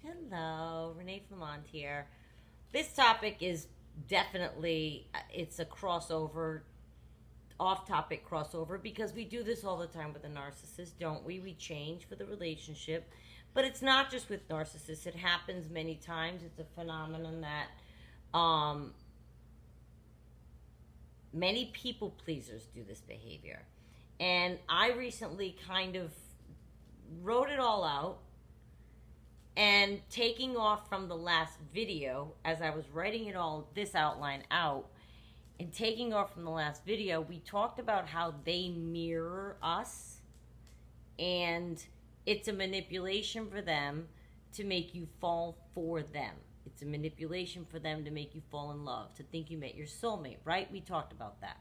Hello, Renee Flamont here. This topic is definitely it's a crossover, off-topic crossover because we do this all the time with a narcissist, don't we? We change for the relationship, but it's not just with narcissists. It happens many times. It's a phenomenon that many people pleasers do this behavior, and I recently kind of wrote it all out and taking off from the last video, as I was writing it all, this outline out, and taking off from the last video, we talked about how they mirror us, and it's a manipulation for them to make you fall for them. It's a manipulation for them to make you fall in love, to think you met your soulmate, right? We talked about that.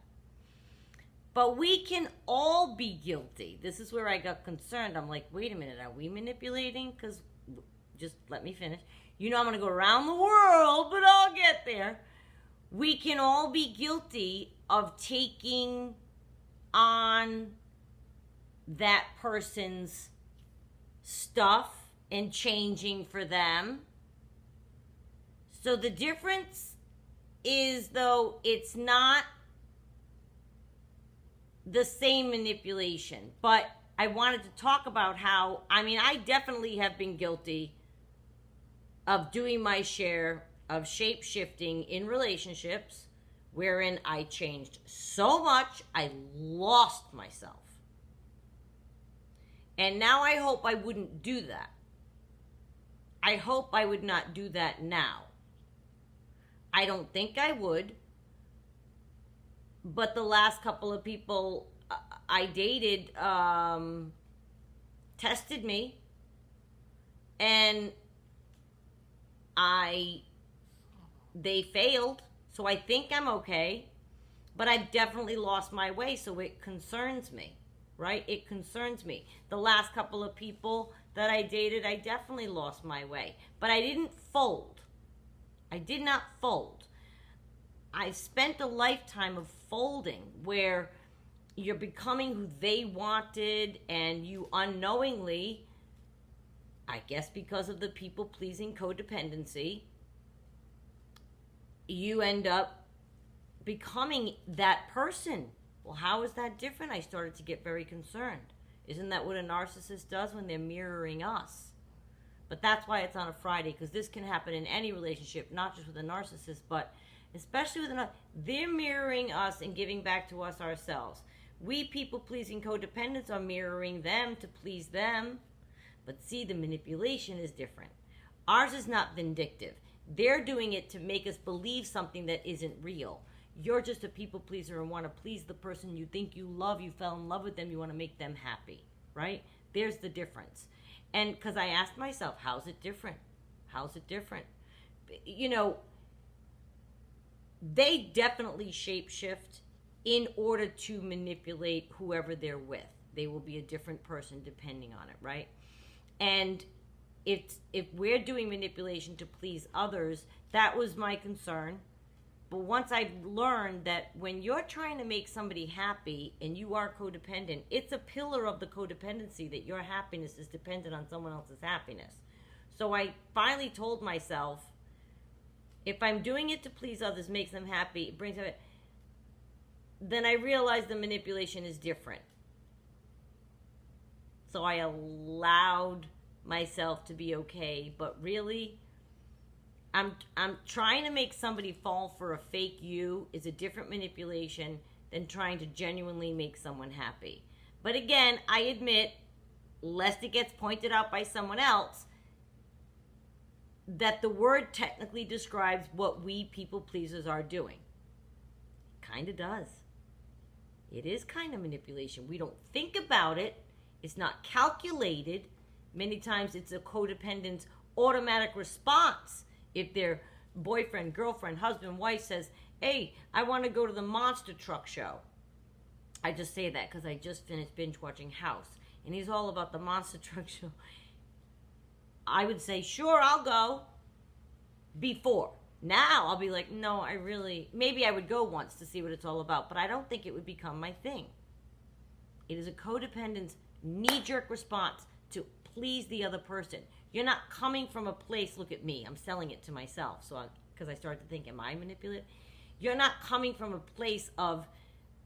But we can all be guilty. This is where I got concerned. I'm like, wait a minute, are we manipulating? Because just let me finish. You know I'm going to go around the world, but I'll get there. We can all be guilty of taking on that person's stuff and changing for them. So the difference is, though, it's not the same manipulation. But I wanted to talk about how, I definitely have been guilty of doing my share of shape shifting in relationships wherein I changed so much I lost myself. And now I hope I wouldn't do that. I hope I would not do that now. I don't think I would. But the last couple of people I dated tested me, and they failed, so I think I'm okay, but I've definitely lost my way, so it concerns me, right? It concerns me. The last couple of people that I dated, I definitely lost my way, but I didn't fold. I did not fold. I spent a lifetime of folding where you're becoming who they wanted, and you unknowingly, I guess because of the people-pleasing codependency, you end up becoming that person. Well, how is that different? I started to get very concerned. Isn't that what a narcissist does when they're mirroring us? But that's why it's on a Friday, because this can happen in any relationship, not just with a narcissist, but especially with another. They're mirroring us and giving back to us ourselves. We people-pleasing codependents are mirroring them to please them. But see, the manipulation is different. Ours is not vindictive. They're doing it to make us believe something that isn't real. You're just a people pleaser and want to please the person you think you love. You fell in love with them. You want to make them happy, right? There's the difference. And because I asked myself, how's it different? How's it different? You know, they definitely shapeshift in order to manipulate whoever they're with. They will be a different person depending on it, right? And if we're doing manipulation to please others, that was my concern. But once I learned that when you're trying to make somebody happy and you are codependent, it's a pillar of the codependency that your happiness is dependent on someone else's happiness. So I finally told myself, if I'm doing it to please others, makes them happy, it brings them, then I realized the manipulation is different. So I allowed myself to be okay, but really, I'm trying to make somebody fall for a fake you is a different manipulation than trying to genuinely make someone happy. But again, I admit, lest it gets pointed out by someone else, that the word technically describes what we people pleasers are doing. Kind of does. It is kind of manipulation. We don't think about it. It's not calculated. Many times it's a codependent's automatic response. If their boyfriend, girlfriend, husband, wife says, hey, I want to go to the monster truck show. I just say that because I just finished binge watching House. And he's all about the monster truck show. I would say, sure, I'll go. Before. Now I'll be like, no, maybe I would go once to see what it's all about. But I don't think it would become my thing. It is a codependent's knee-jerk response to please the other person. You're not coming from a place, look at me, I'm selling it to myself. So because I started to think, am I manipulative? You're not coming from a place of,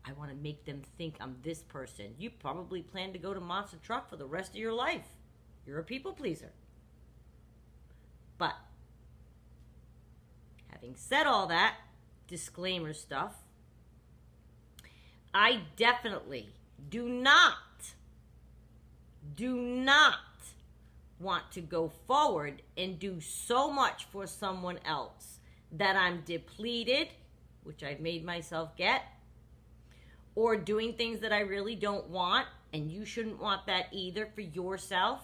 I want to make them think I'm this person. You probably plan to go to Monster Truck for the rest of your life. You're a people pleaser. But having said all that, disclaimer stuff, I definitely do not want to go forward and do so much for someone else that I'm depleted, which I've made myself get, or doing things that I really don't want, and you shouldn't want that either for yourself,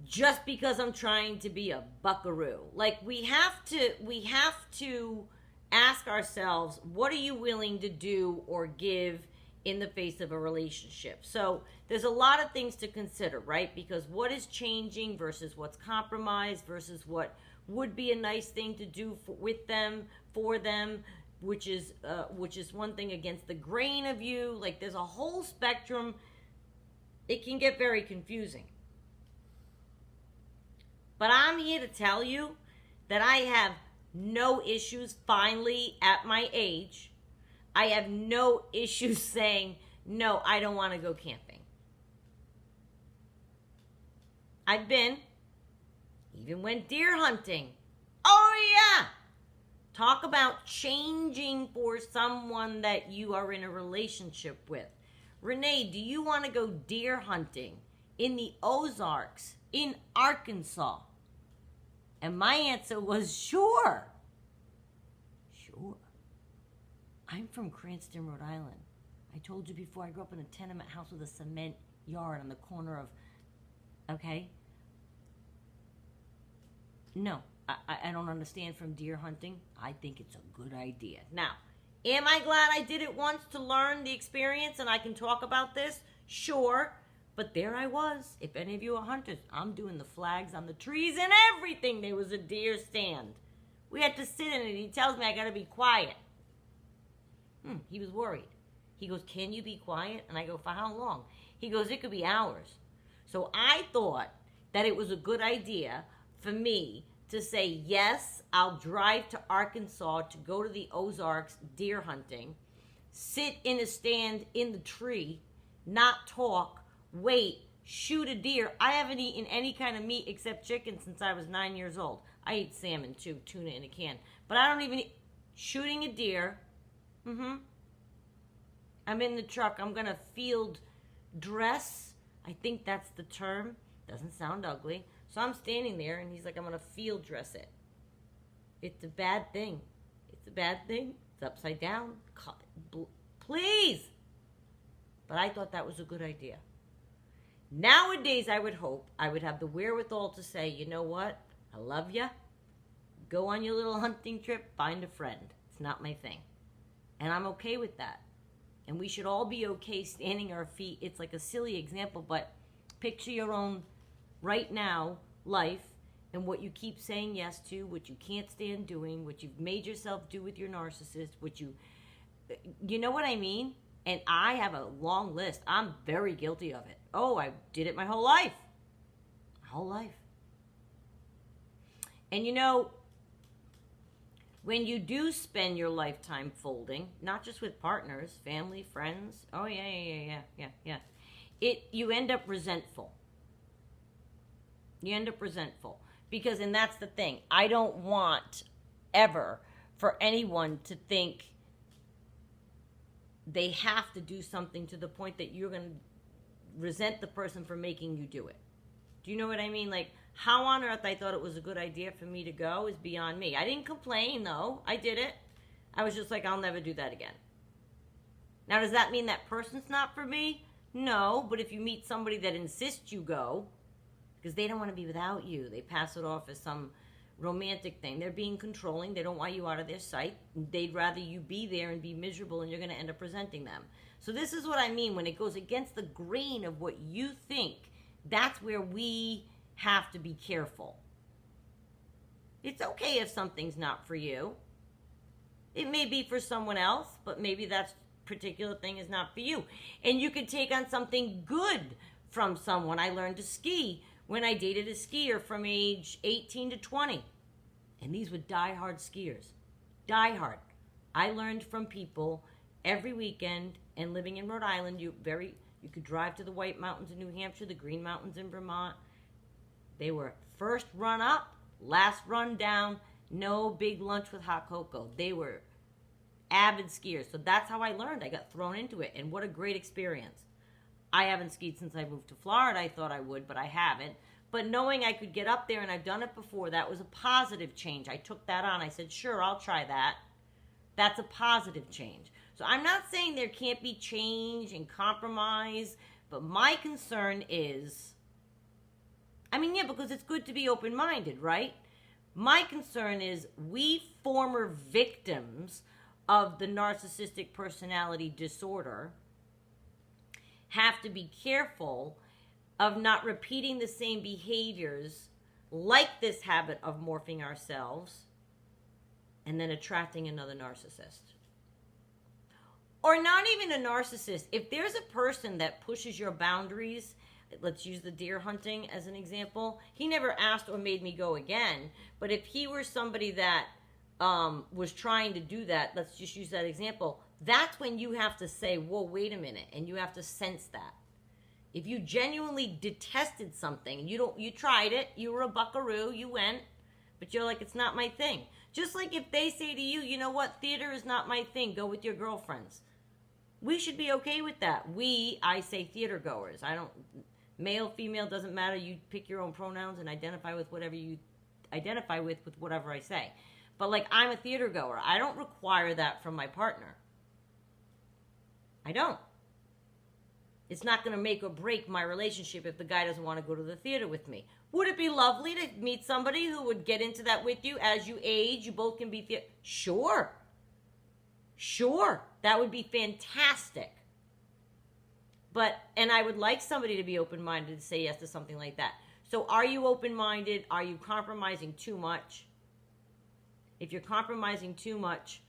just because I'm trying to be a buckaroo. Like, we have to ask ourselves, what are you willing to do or give in the face of a relationship? So there's a lot of things to consider, right? Because what is changing versus what's compromised versus what would be a nice thing to do with them, for them, which is one thing against the grain of you. Like, there's a whole spectrum. It can get very confusing. But I'm here to tell you that I have no issues, finally, at my age. I have no issues saying, no, I don't want to go camping. I've been, even went deer hunting. Oh, yeah. Talk about changing for someone that you are in a relationship with. Renee, do you want to go deer hunting in the Ozarks, in Arkansas? And my answer was, sure. Sure. I'm from Cranston, Rhode Island. I told you before, I grew up in a tenement house with a cement yard on the corner of, okay? No, I don't understand from deer hunting. I think it's a good idea. Now, am I glad I did it once to learn the experience and I can talk about this? Sure. But there I was. If any of you are hunters, I'm doing the flags on the trees and everything. There was a deer stand. We had to sit in it. He tells me I got to be quiet. He was worried. He goes, can you be quiet? And I go, for how long? He goes, it could be hours. So I thought that it was a good idea for me to say, yes, I'll drive to Arkansas to go to the Ozarks deer hunting, sit in a stand in the tree, not talk, wait, shoot a deer. I haven't eaten any kind of meat except chicken since I was 9 years old. I eat salmon too, tuna in a can. But I don't even eat. Shooting a deer. I'm in the truck. I'm going to field dress. I think that's the term. Doesn't sound ugly. So I'm standing there, and he's like, I'm going to field dress it. It's a bad thing. It's a bad thing. It's upside down. Please. But I thought that was a good idea. Nowadays, I would hope I would have the wherewithal to say, you know what? I love you. Go on your little hunting trip. Find a friend. It's not my thing. And I'm okay with that. And we should all be okay standing our feet. It's like a silly example, but picture your own right now life and what you keep saying yes to, what you can't stand doing, what you've made yourself do with your narcissist, you know what I mean? And I have a long list. I'm very guilty of it. Oh, I did it my whole life. My whole life. And you know, when you do spend your lifetime folding, not just with partners, family, friends, oh yeah. You end up resentful. You end up resentful. Because, and that's the thing, I don't want ever for anyone to think they have to do something to the point that you're going to resent the person for making you do it. Do you know what I mean? Like, how on earth I thought it was a good idea for me to go is beyond me. I didn't complain, though. I did it. I was just like, I'll never do that again. Now, does that mean that person's not for me? No, but if you meet somebody that insists you go, because they don't want to be without you, they pass it off as some romantic thing. They're being controlling. They don't want you out of their sight. They'd rather you be there and be miserable, and you're going to end up resenting them. So this is what I mean when it goes against the grain of what you think. That's where we have to be careful. It's okay if something's not for you. It may be for someone else, but maybe that's particular thing is not for you. And you could take on something good from someone. I learned to ski when I dated a skier from age 18 to 20. And these were diehard skiers. Diehard. I learned from people every weekend, and living in Rhode Island, you could drive to the White Mountains in New Hampshire, the Green Mountains in Vermont. They were first run up, last run down, no big lunch with hot cocoa. They were avid skiers. So that's how I learned. I got thrown into it, and what a great experience. I haven't skied since I moved to Florida. I thought I would, but I haven't. But knowing I could get up there, and I've done it before, that was a positive change. I took that on. I said, sure, I'll try that. That's a positive change. So I'm not saying there can't be change and compromise, but my concern is, because it's good to be open-minded, right? My concern is we former victims of the narcissistic personality disorder have to be careful of not repeating the same behaviors like this habit of morphing ourselves and then attracting another narcissist. Or not even a narcissist. If there's a person that pushes your boundaries, let's use the deer hunting as an example. He never asked or made me go again, but if he were somebody that was trying to do that, let's just use that example, that's when you have to say, whoa, wait a minute, and you have to sense that. If you genuinely detested something, you tried it, you were a buckaroo, you went, but you're like, it's not my thing. Just like if they say to you, you know what, theater is not my thing, go with your girlfriends. We should be okay with that. I say theater goers. Male, female, doesn't matter. You pick your own pronouns and identify with whatever you identify with whatever I say. But like, I'm a theater goer. I don't require that from my partner. I don't. It's not going to make or break my relationship if the guy doesn't want to go to the theater with me. Would it be lovely to meet somebody who would get into that with you as you age? You both can be theater. Sure. That would be fantastic. And I would like somebody to be open-minded to say yes to something like that. So are you open-minded? Are you compromising too much? If you're compromising too much,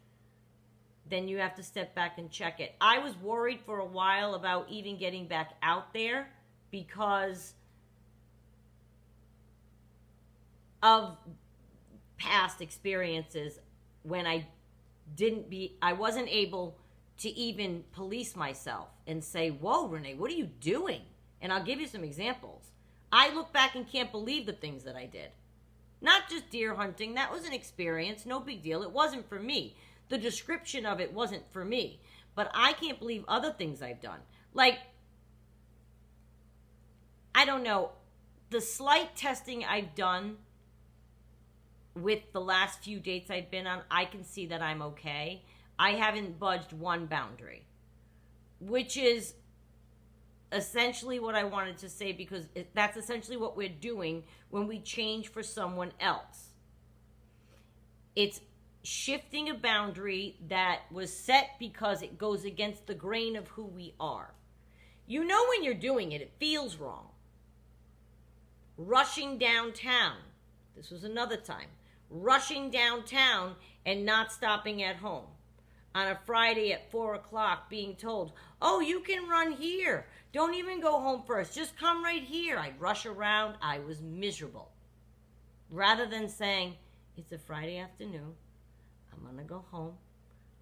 then you have to step back and check it. I was worried for a while about even getting back out there because of past experiences when I wasn't able to even police myself and say, whoa, Renee, what are you doing? And I'll give you some examples. I look back and can't believe the things that I did. Not just deer hunting. That was an experience. No big deal. It wasn't for me. The description of it wasn't for me. But I can't believe other things I've done. Like, I don't know, the slight testing I've done with the last few dates I've been on, I can see that I'm okay. I haven't budged one boundary, which is essentially what I wanted to say, because that's essentially what we're doing when we change for someone else. It's shifting a boundary that was set because it goes against the grain of who we are. You know when you're doing it, it feels wrong. Rushing downtown. This was another time. Rushing downtown and not stopping at home. On a Friday at 4 o'clock being told, oh, you can run here. Don't even go home first. Just come right here. I'd rush around. I was miserable. Rather than saying, it's a Friday afternoon. I'm going to go home.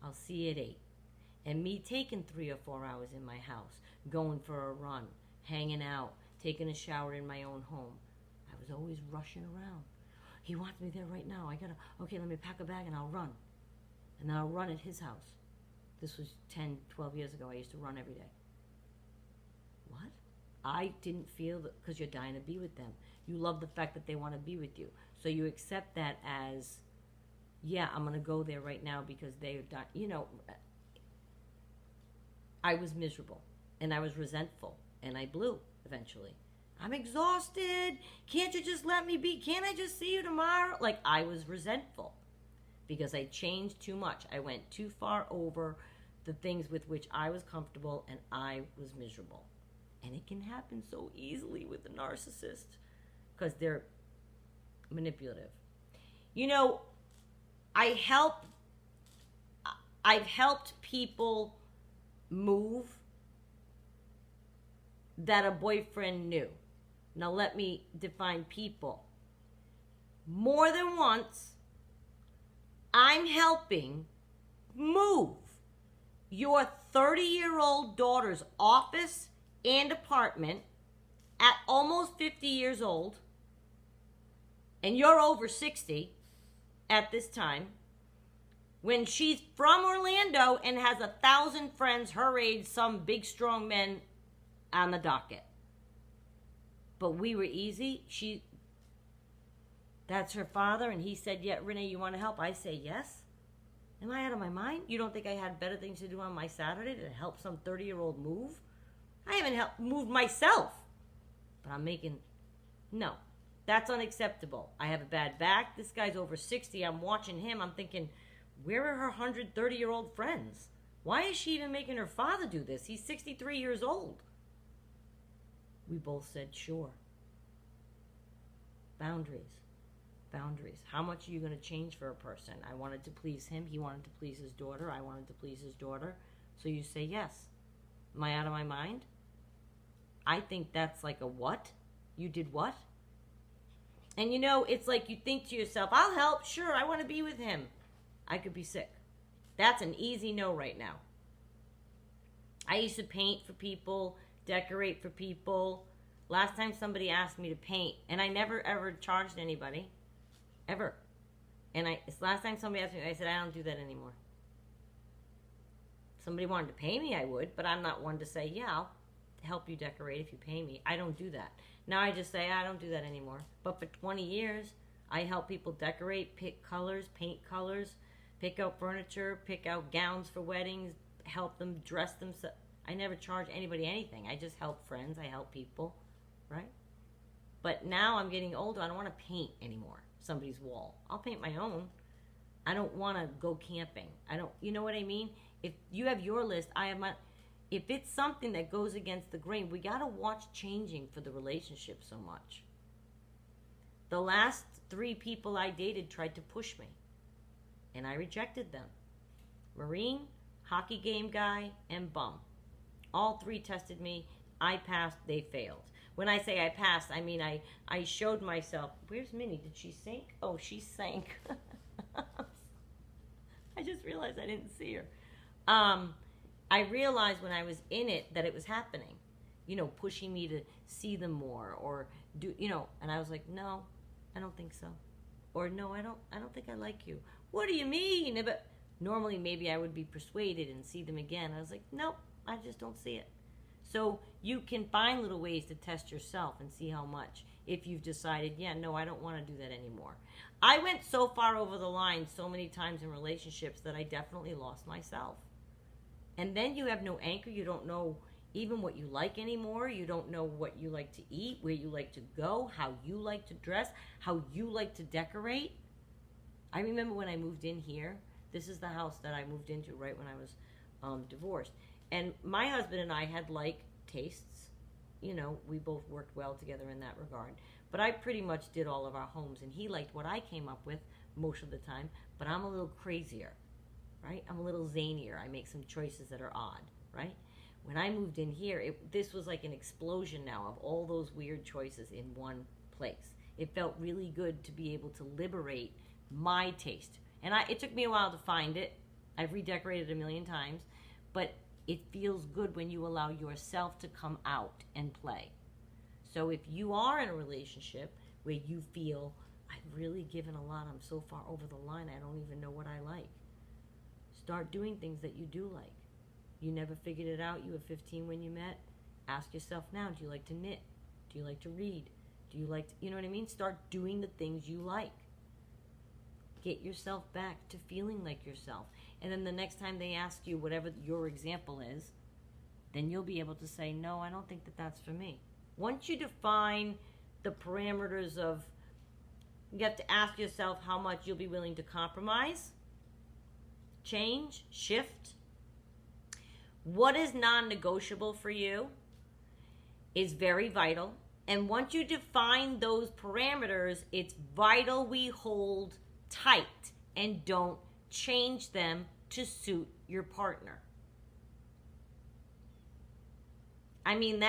I'll see you at 8. And me taking 3 or 4 hours in my house, going for a run, hanging out, taking a shower in my own home. I was always rushing around. He wants me there right now. Okay, let me pack a bag and I'll run. And then I'll run at his house. This was 10, 12 years ago. I used to run every day. What? I didn't feel that, because you're dying to be with them. You love the fact that they want to be with you. So you accept that as, yeah, I'm going to go there right now because they're dying. You know, I was miserable and I was resentful and I blew eventually. I'm exhausted. Can't you just let me be? Can't I just see you tomorrow? Like, I was resentful because I changed too much. I went too far over the things with which I was comfortable and I was miserable. And it can happen so easily with a narcissist because they're manipulative. You know, I've helped people move that a boyfriend knew. Now let me define people. More than once, I'm helping move your 30-year-old daughter's office and apartment at almost 50 years old, and you're over 60 at this time, when she's from Orlando and has 1,000 friends her age, some big strong men on the docket. But we were easy. That's her father, and he said, yeah, Renee, you want to help? I say, yes. Am I out of my mind? You don't think I had better things to do on my Saturday to help some 30-year-old move? I haven't moved myself. But I'm making... No, that's unacceptable. I have a bad back. This guy's over 60. I'm watching him. I'm thinking, where are her 130-year-old friends? Why is she even making her father do this? He's 63 years old. We both said, sure. Boundaries. Boundaries. How much are you going to change for a person? I wanted to please him. He wanted to please his daughter. I wanted to please his daughter. So you say yes. Am I out of my mind? I think that's like a what? You did what? And you know, it's like you think to yourself, I'll help. Sure, I want to be with him. I could be sick. That's an easy no right now. I used to paint for people, decorate for people. Last time somebody asked me to paint, and I never ever charged anybody. Ever. And last time somebody asked me, I said, I don't do that anymore. If somebody wanted to pay me, I would, but I'm not one to say, yeah, I'll help you decorate if you pay me. I don't do that. Now I just say, I don't do that anymore. But for 20 years, I help people decorate, pick colors, paint colors, pick out furniture, pick out gowns for weddings, help them dress themselves. I never charge anybody anything. I just help friends. I help people, right? But now I'm getting older. I don't want to paint anymore somebody's wall. I'll paint my own. I don't want to go camping. You know what I mean? If you have your list, I have my... If it's something that goes against the grain, we got to watch changing for the relationship so much. The last 3 people I dated tried to push me, and I rejected them. Marine, hockey game guy, and bum. All 3 tested me. I passed, they failed. When I say I passed, I mean I showed myself. Where's Minnie? Did she sink? Oh, she sank. I just realized I didn't see her. I realized when I was in it that it was happening. You know, pushing me to see them more or do, you know, and I was like, no, I don't think so. Or no, I don't think I like you. What do you mean? But normally maybe I would be persuaded and see them again. I was like, nope, I just don't see it. So you can find little ways to test yourself and see how much if you've decided, yeah, no, I don't want to do that anymore. I went so far over the line so many times in relationships that I definitely lost myself. And then you have no anchor. You don't know even what you like anymore. You don't know what you like to eat, where you like to go, how you like to dress, how you like to decorate. I remember when I moved in here. This is the house that I moved into right when I was divorced. And my husband and I had like tastes. You know, we both worked well together in that regard. But I pretty much did all of our homes, and he liked what I came up with most of the time, but I'm a little crazier, right? I'm a little zanier. I make some choices that are odd, right? When I moved in here, this was like an explosion now of all those weird choices in one place. It felt really good to be able to liberate my taste. And it took me a while to find it. I've redecorated a million times, but it feels good when you allow yourself to come out and play. So if you are in a relationship where you feel, I've really given a lot, I'm so far over the line, I don't even know what I like. Start doing things that you do like. You never figured it out. You were 15 when you met. Ask yourself now, do you like to knit? Do you like to read? Do you like to, you know what I mean? Start doing the things you like. Get yourself back to feeling like yourself. And then the next time they ask you whatever your example is, then you'll be able to say, no, I don't think that that's for me. Once you define the parameters of, you have to ask yourself how much you'll be willing to compromise, change, shift. What is non-negotiable for you is very vital. And once you define those parameters, it's vital we hold tight and don't change them to suit your partner. I mean,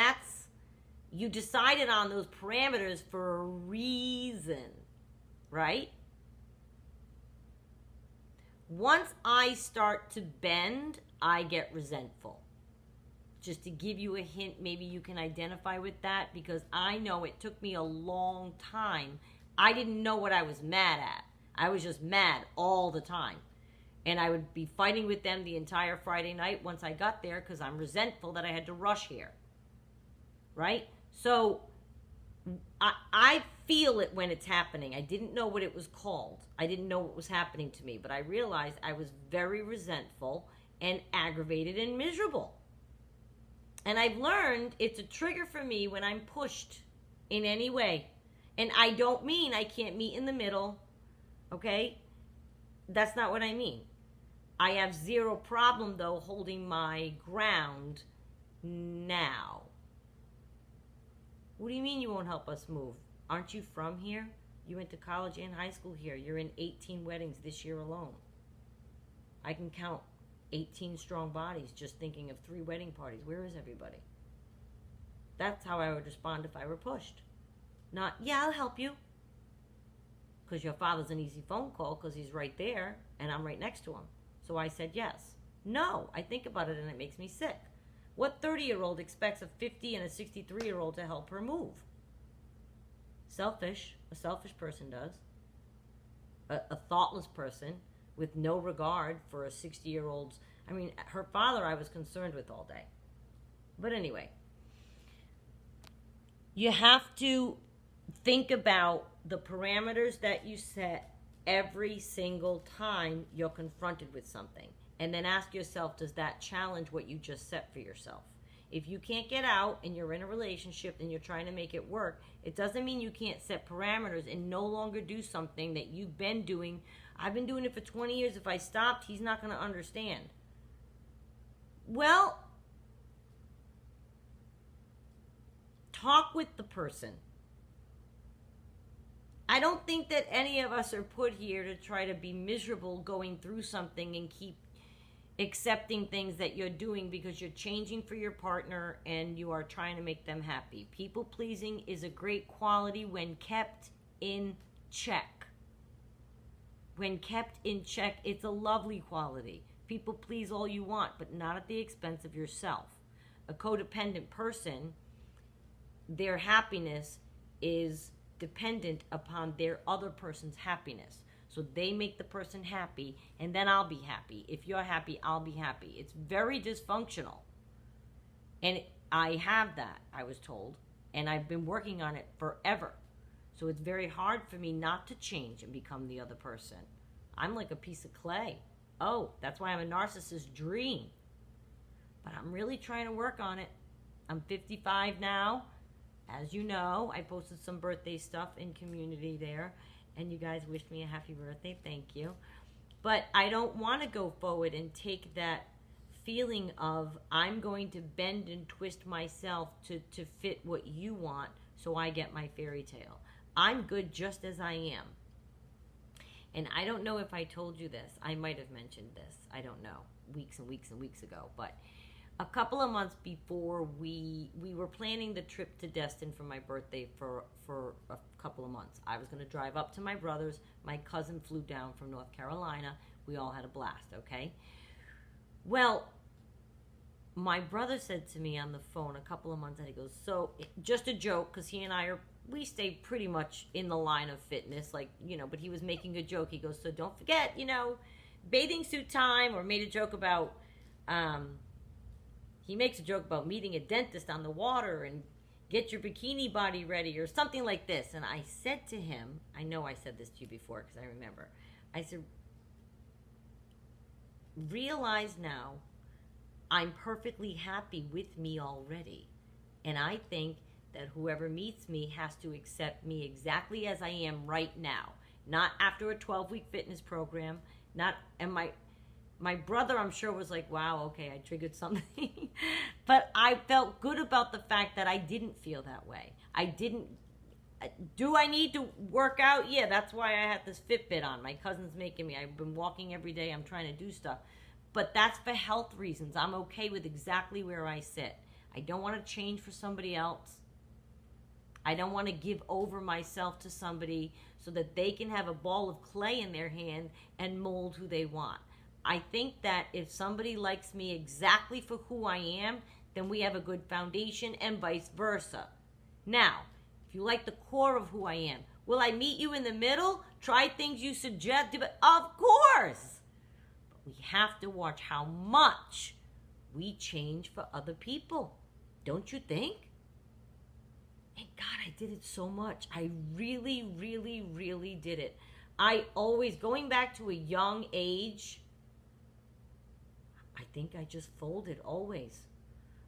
you decided on those parameters for a reason, right? Once I start to bend, I get resentful. Just to give you a hint, maybe you can identify with that, because I know it took me a long time. I didn't know what I was mad at. I was just mad all the time. And I would be fighting with them the entire Friday night once I got there because I'm resentful that I had to rush here. Right? So I feel it when it's happening. I didn't know what it was called. I didn't know what was happening to me. But I realized I was very resentful and aggravated and miserable. And I've learned it's a trigger for me when I'm pushed in any way. And I don't mean I can't meet in the middle. Okay? That's not what I mean. I have zero problem, though, holding my ground now. What do you mean you won't help us move? Aren't you from here? You went to college and high school here. You're in 18 weddings this year alone. I can count 18 strong bodies just thinking of 3 wedding parties. Where is everybody? That's how I would respond if I were pushed. Not, yeah, I'll help you. Because your father's an easy phone call because he's right there and I'm right next to him. So I said yes. No, I think about it and it makes me sick. What 30-year-old expects a 50 and a 63-year-old to help her move? Selfish. A selfish person does. A thoughtless person with no regard for a 60-year-old's... I mean, her father I was concerned with all day. But anyway, you have to think about the parameters that you set every single time you're confronted with something. And then ask yourself, does that challenge what you just set for yourself? If you can't get out and you're in a relationship and you're trying to make it work, it doesn't mean you can't set parameters and no longer do something that you've been doing. I've been doing it for 20 years. If I stopped, he's not going to understand. Well, talk with the person. I don't think that any of us are put here to try to be miserable going through something and keep accepting things that you're doing because you're changing for your partner and you are trying to make them happy. People pleasing is a great quality when kept in check. When kept in check, it's a lovely quality. People please all you want, but not at the expense of yourself. A codependent person, their happiness is dependent upon their other person's happiness. So they make the person happy, and then I'll be happy. If you're happy, I'll be happy. It's very dysfunctional. And I have that, I was told, and I've been working on it forever. So it's very hard for me not to change and become the other person. I'm like a piece of clay. Oh, that's why I'm a narcissist's dream. But I'm really trying to work on it. I'm 55 now. As you know, I posted some birthday stuff in community there, and you guys wished me a happy birthday. Thank you. But I don't want to go forward and take that feeling of I'm going to bend and twist myself to fit what you want so I get my fairy tale. I'm good just as I am. And I don't know if I told you this. I might have mentioned this. I don't know. Weeks and weeks and weeks ago. But a couple of months before we were planning the trip to Destin for my birthday for a couple of months. I was going to drive up to my brother's. My cousin flew down from North Carolina. We all had a blast, okay? Well, my brother said to me on the phone a couple of months ago, he goes, so, just a joke, because he and I we stay pretty much in the line of fitness, like, but he was making a joke. He goes, so don't forget, bathing suit time, or made a joke about, he makes a joke about meeting a dentist on the water and get your bikini body ready or something like this. And I said to him, I know I said this to you before because I remember. I said, realize now I'm perfectly happy with me already. And I think that whoever meets me has to accept me exactly as I am right now. Not after a 12-week fitness program. My brother, I'm sure, was like, wow, okay, I triggered something. But I felt good about the fact that I didn't feel that way. Do I need to work out? Yeah, that's why I had this Fitbit on. My cousin's making me. I've been walking every day. I'm trying to do stuff. But that's for health reasons. I'm okay with exactly where I sit. I don't want to change for somebody else. I don't want to give over myself to somebody so that they can have a ball of clay in their hand and mold who they want. I think that if somebody likes me exactly for who I am, then we have a good foundation, and vice versa. Now, if you like the core of who I am, will I meet you in the middle? Try things you suggest? Of course! But we have to watch how much we change for other people. Don't you think? And God, I did it so much. I really, really, really did it. I always, going back to a young age, I think I just folded always.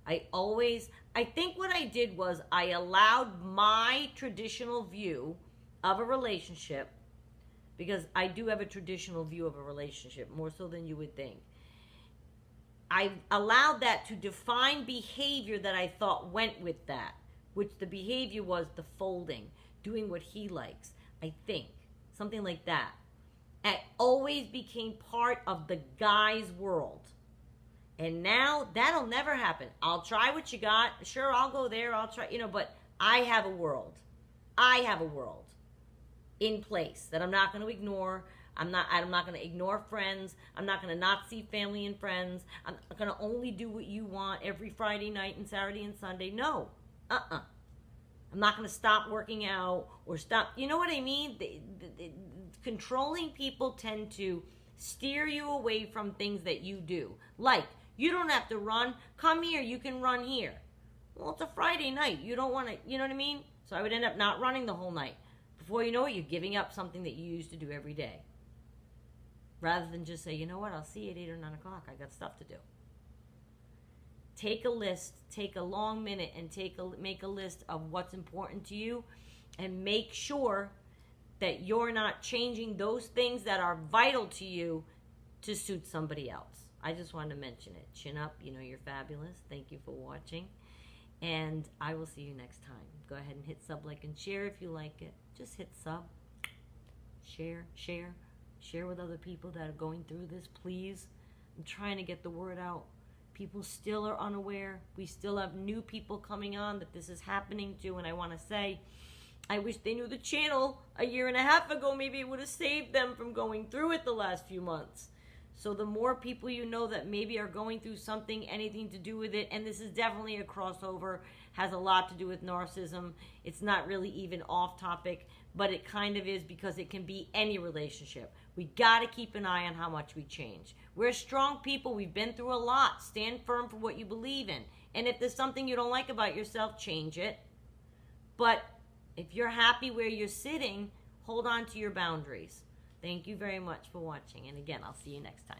I think what I did was I allowed my traditional view of a relationship, because I do have a traditional view of a relationship, more so than you would think. I allowed that to define behavior that I thought went with that, which the behavior was the folding, doing what he likes, I think, something like that. It always became part of the guy's world. And now that'll never happen. I'll try what you got. Sure, I'll go there. I'll try, but I have a world. I have a world in place that I'm not going to ignore. I'm not going to ignore friends. I'm not going to not see family and friends. I'm going to only do what you want every Friday night and Saturday and Sunday. No. I'm not going to stop working out or stop. You know what I mean? Controlling people tend to steer you away from things that you do. Like, you don't have to run. Come here. You can run here. Well, it's a Friday night. You don't want to, you know what I mean? So I would end up not running the whole night. Before you know it, you're giving up something that you used to do every day. Rather than just say, you know what, I'll see you at 8 or 9 o'clock. I got stuff to do. Take a list. Take a long minute and make a list of what's important to you, and make sure that you're not changing those things that are vital to you to suit somebody else. I just wanted to mention it. Chin up. You know you're fabulous. Thank you for watching. And I will see you next time. Go ahead and hit sub, like, and share if you like it. Just hit sub. Share. Share with other people that are going through this, please. I'm trying to get the word out. People still are unaware. We still have new people coming on that this is happening to. And I want to say, I wish they knew the channel a year and a half ago. Maybe it would have saved them from going through it the last few months. So the more people you know that maybe are going through something, anything to do with it, and this is definitely a crossover, has a lot to do with narcissism. It's not really even off topic, but it kind of is, because it can be any relationship. We got to keep an eye on how much we change. We're strong people. We've been through a lot. Stand firm for what you believe in. And if there's something you don't like about yourself, change it. But if you're happy where you're sitting, hold on to your boundaries. Thank you very much for watching. And again, I'll see you next time.